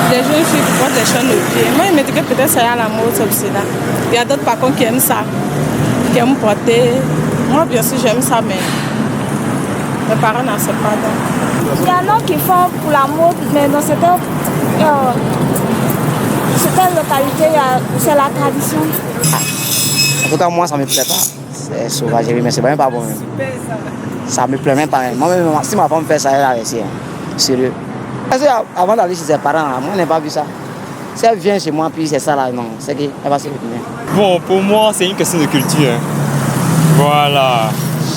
Les jeunes filles qui portent les chaînes aux pieds. Moi, il me dit que peut-être ça y a la mode aussi là. Il y a d'autres par contre qui aiment ça, qui aiment porter. Moi, bien sûr, j'aime ça, mais mes parents n'acceptent pas. Donc. Il y en a qui font pour la mode, mais dans certaines localités, c'est la tradition. En tout cas, moi, ça ne me plaît pas. C'est sauvagerie, mais c'est même pas bon. Ça ne me plaît même pas. Moi-même, si ma femme fait ça, elle a réussi. Sérieux. Parce qu'avant d'aller chez ses parents, moi, je n'ai pas vu ça. Si elle vient chez moi, puis c'est ça là, non, c'est qu'elle va se retourner. Bon, pour moi, c'est une question de culture. Voilà,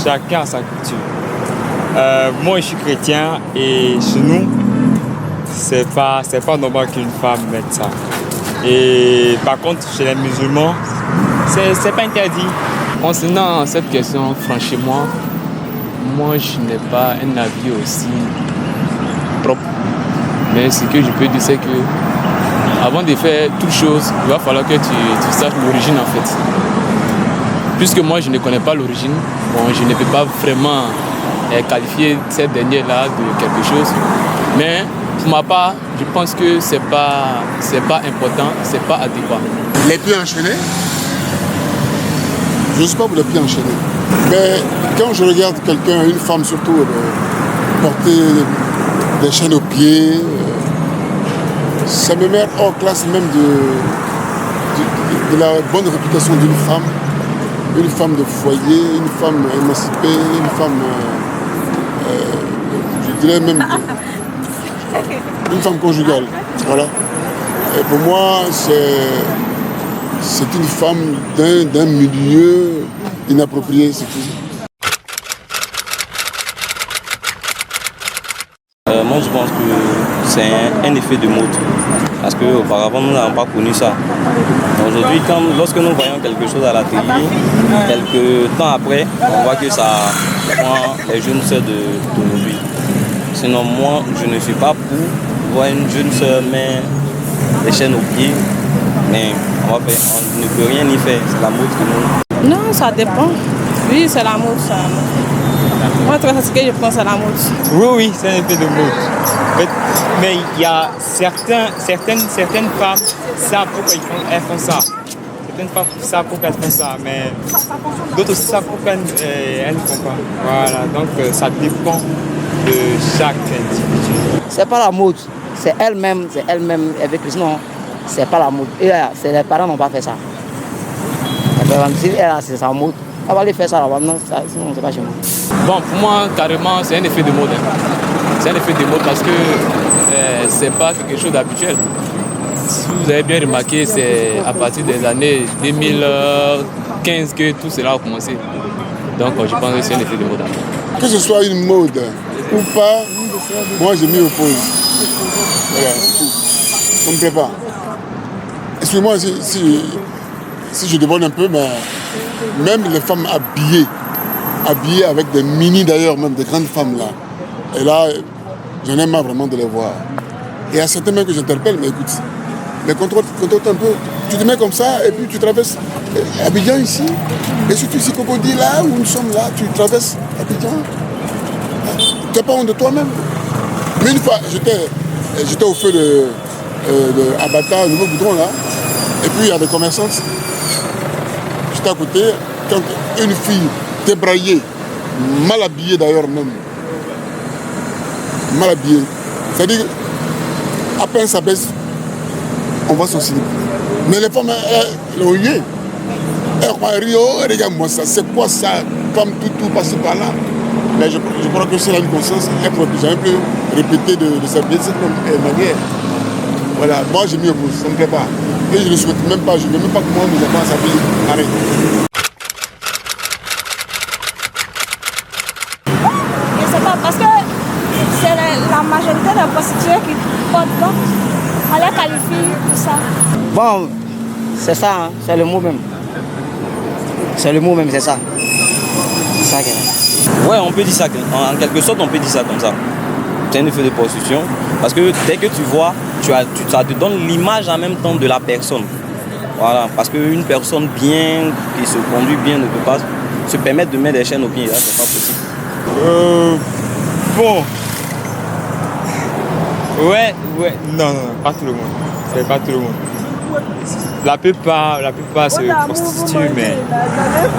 chacun a sa culture. Moi, je suis chrétien et chez nous, c'est pas normal qu'une femme mette ça. Et par contre, chez les musulmans, c'est pas interdit. Concernant cette question, franchement, moi, je n'ai pas un avis aussi propre. Mais ce que je peux dire, c'est que avant de faire toute chose, il va falloir que tu saches l'origine en fait. Puisque moi, je ne connais pas l'origine, bon, je ne peux pas vraiment qualifier cette dernière-là de quelque chose. Mais pour ma part, je pense que c'est pas important, c'est pas adéquat. Les pieds enchaînés, je ne suis pas pour les pieds enchaînés. Mais quand je regarde quelqu'un, une femme surtout, porter des chaînes aux pieds, ça me met hors classe même de la bonne réputation d'une femme de foyer, une femme émancipée, une femme, je dirais même, une femme conjugale. Voilà. Et pour moi, c'est une femme d'un milieu inapproprié, c'est tout. Moi, je pense que c'est un effet de mode. Parce qu'auparavant, nous n'avons pas connu ça. Aujourd'hui, lorsque nous voyons quelque chose à la télé, quelques temps après, on voit que ça prend les jeunes sœurs d'aujourd'hui. Sinon, moi, je ne suis pas pour voir une jeune sœur mettre les chaînes aux pieds. Mais on ne peut rien y faire. C'est la mode que nous. Non, ça dépend. Oui, c'est la mode, ça. Moi, c'est ce que je pense à la mode. Oui, c'est un effet de mode. Mais il y a certaines femmes savent pourquoi elles font ça. Certaines femmes savent pourquoi elles font ça, mais d'autres aussi savent pourquoi elles ne font pas. Voilà, donc ça dépend de chaque individu. C'est pas la mode, c'est elle-même avec sinon, c'est pas la mode. Et les parents n'ont pas fait ça. Si elle c'est sa mode, elle va aller faire ça là-bas, non, sinon c'est pas chez moi. Bon, pour moi, carrément, c'est un effet de mode. C'est un effet de mode parce que c'est pas quelque chose d'habituel. Si vous avez bien remarqué, c'est à partir des années 2015 que tout cela a commencé. Donc, je pense que c'est un effet de mode. Que ce soit une mode ou pas, moi je m'y oppose. Voilà, c'est tout. Ça ne me plaît pas. Excusez-moi si je demande un peu, mais même les femmes habillées avec des mini d'ailleurs, même des grandes femmes là. Et là, j'en ai marre vraiment de les voir. Et il y a certains même que j'interpelle, mais écoute, mais contrôle un peu. Tu te mets comme ça et puis tu traverses Abidjan ici. Et surtout ici, Cocody, là où nous sommes là, tu traverses Abidjan. Tu n'as pas honte de toi-même. Mais une fois, j'étais au feu de Abata, Nouveau Goudron là. Et puis il y a des commerçantes. J'étais à côté, quand une fille débraillée, mal habillée d'ailleurs même, mal habillée, c'est-à-dire à peine ça baisse, on voit son slip. Mais les femmes, elles ont lié. Elles croient Rio, regarde-moi ça, c'est quoi ça, femme tout passé par là. Mais je crois que c'est la conscience, elle ne pourrait plus jamais plus répéter de s'habiller de cette manière. Voilà, moi je m'y oppose, ça ne me plaît pas. Et je ne souhaite même pas, je ne sais même pas comment nous avons s'habiller. Arrête. Je ne sais pas, parce que c'est la majorité des prostituées qui portent, donc on les qualifie, tout ça. Bon, c'est ça, hein, c'est le mot même. C'est le mot même, c'est ça. C'est ça qu'elle est. Ouais, on peut dire ça, en quelque sorte, on peut dire ça comme ça. C'est un effet de prostitution, parce que dès que tu vois, ça te donne l'image en même temps de la personne. Voilà, parce qu'une personne bien, qui se conduit bien, ne peut pas se permettre de mettre des chaînes aux pieds, là, c'est pas possible. Bon, Ouais, non, pas tout le monde. C'est pas tout le monde. La plupart se prostituent, mais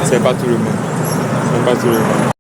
c'est pas tout le monde. C'est pas tout le monde.